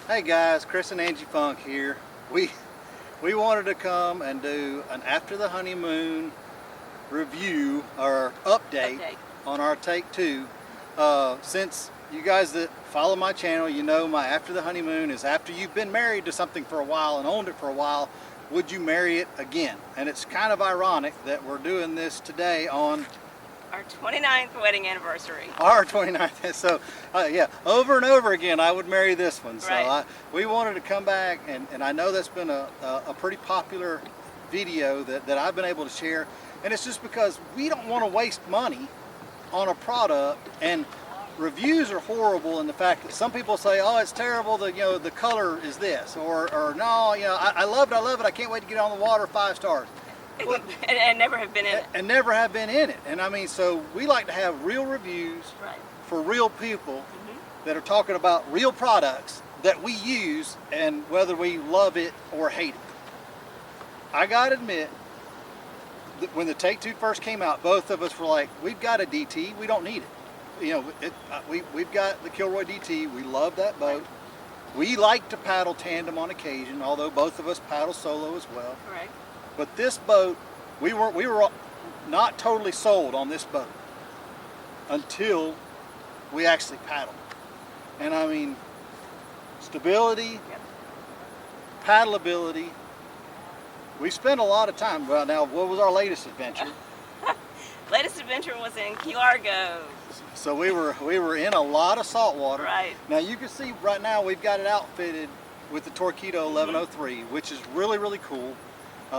Hey guys, Chris and Angie Funk here. We wanted to come and do an after the honeymoon review or update on our take two. Since you guys that follow my channel, you know my after the honeymoon is after you've been married to something for a while and owned it for a while, would you marry it again? And it's kind of ironic that we're doing this today on our 29th wedding anniversary. Our 29th. So yeah, over and over again I would marry this one. So right. We wanted to come back, and I know that's been a pretty popular video that I've been able to share, and it's just because we don't want to waste money on a product. And reviews are horrible in the fact that some people say, oh, it's terrible, the color is this, or no, I love it, I can't wait to get on the water, 5 stars. Well, and never have been in it. And never have been in it. And I mean, so we like to have real reviews for real people that are talking about real products that we use, and whether we love it or hate it. I gotta admit that when the Take Two first came out, both of us were like, we've got a DT, we don't need it. We've got the Kilroy DT, we love that boat. We like to paddle tandem on occasion, although both of us paddle solo as well. Correct. But this boat, we were not totally sold on this boat until we actually paddled. And I mean, stability, paddleability. We spent a lot of time. Well, now, what was our latest adventure? Latest adventure was in Key Largo. So we were in a lot of salt water. Right. Now you can see right now we've got it outfitted with the Torqeedo 1103, which is really, really cool.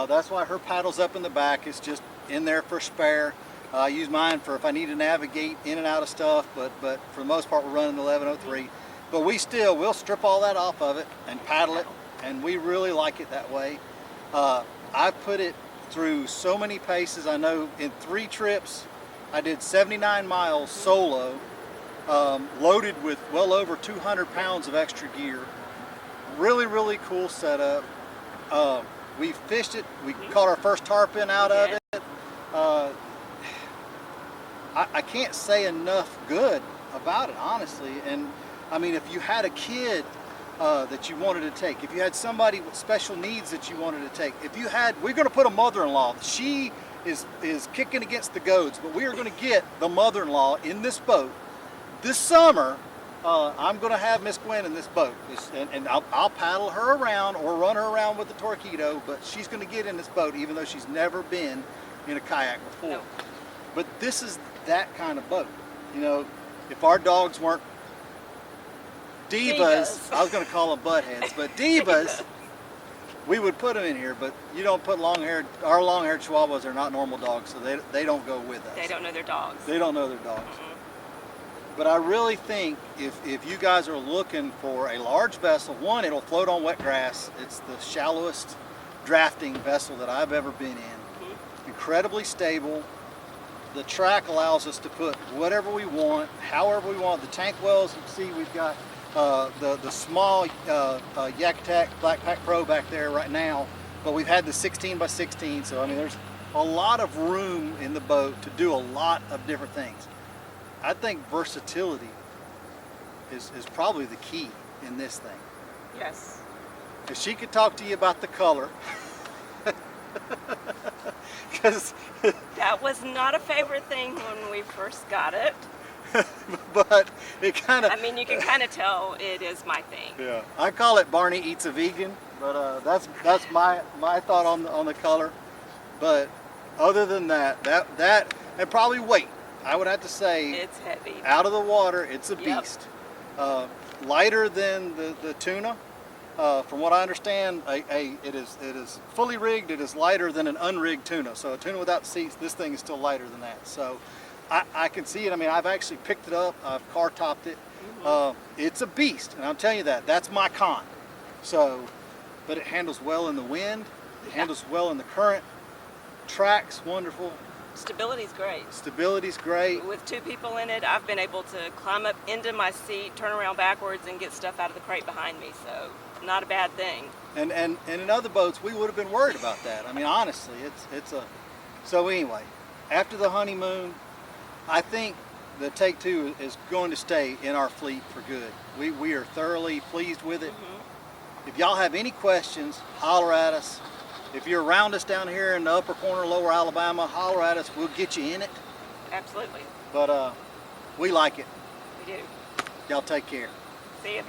That's why her paddle's up in the back. It's just in there for spare. I use mine for if I need to navigate in and out of stuff, but for the most part we're running the 1103. But we'll strip all that off of it and paddle it, and we really like it that way. I put it through so many paces. I know in 3 trips I did 79 miles solo, loaded with well over 200 pounds of extra gear. Really, really cool setup. We fished it. We caught our first tarpon out of it. I can't say enough good about it, honestly. And I mean, if you had a kid that you wanted to take, if you had somebody with special needs that you wanted to take, we're going to put a mother-in-law. She is kicking against the goads, but we are going to get the mother-in-law in this boat this summer. I'm going to have Miss Gwen in this boat, and I'll paddle her around or run her around with the Torqeedo, but she's going to get in this boat even though she's never been in a kayak before. Nope. But this is that kind of boat. If our dogs weren't divas. I was going to call them buttheads, but divas, we would put them in here, but you don't put our long-haired Chihuahuas are not normal dogs, so they don't go with us. They don't know their dogs. They don't know their dogs. But I really think if you guys are looking for a large vessel, one, it'll float on wet grass. It's the shallowest drafting vessel that I've ever been in. Incredibly stable. The track allows us to put whatever we want, however we want. The tank wells, you can see we've got the small Yakutat Black Pack Pro back there right now, but we've had the 16 by 16, so I mean there's a lot of room in the boat to do a lot of different things. I think versatility is probably the key in this thing. Yes. If she could talk to you about the color, because that was not a favorite thing when we first got it. But it kind of, I mean, you can kind of tell it is my thing. Yeah, I call it Barney Eats a Vegan, but that's my thought on the color. But other than that and probably weight, I would have to say it's heavy. Out of the water, it's a beast. Lighter than the tuna. From what I understand, it is fully rigged. It is lighter than an unrigged tuna. So a tuna without seats, this thing is still lighter than that. So I can see it. I mean, I've actually picked it up. I've car topped it. It's a beast, and I'm telling you that. That's my con. So, but it handles well in the wind. It handles well in the current. Track's wonderful. Stability's great. Stability's great. With 2 people in it, I've been able to climb up into my seat, turn around backwards, and get stuff out of the crate behind me. So, not a bad thing. And in other boats, we would have been worried about that. I mean, honestly, it's a. So anyway, after the honeymoon, I think the Take 2 is going to stay in our fleet for good. We are thoroughly pleased with it. If y'all have any questions, holler at us. If you're around us down here in the upper corner, lower Alabama, holler at us. We'll get you in it. Absolutely. But we like it. We do. Y'all take care. See you.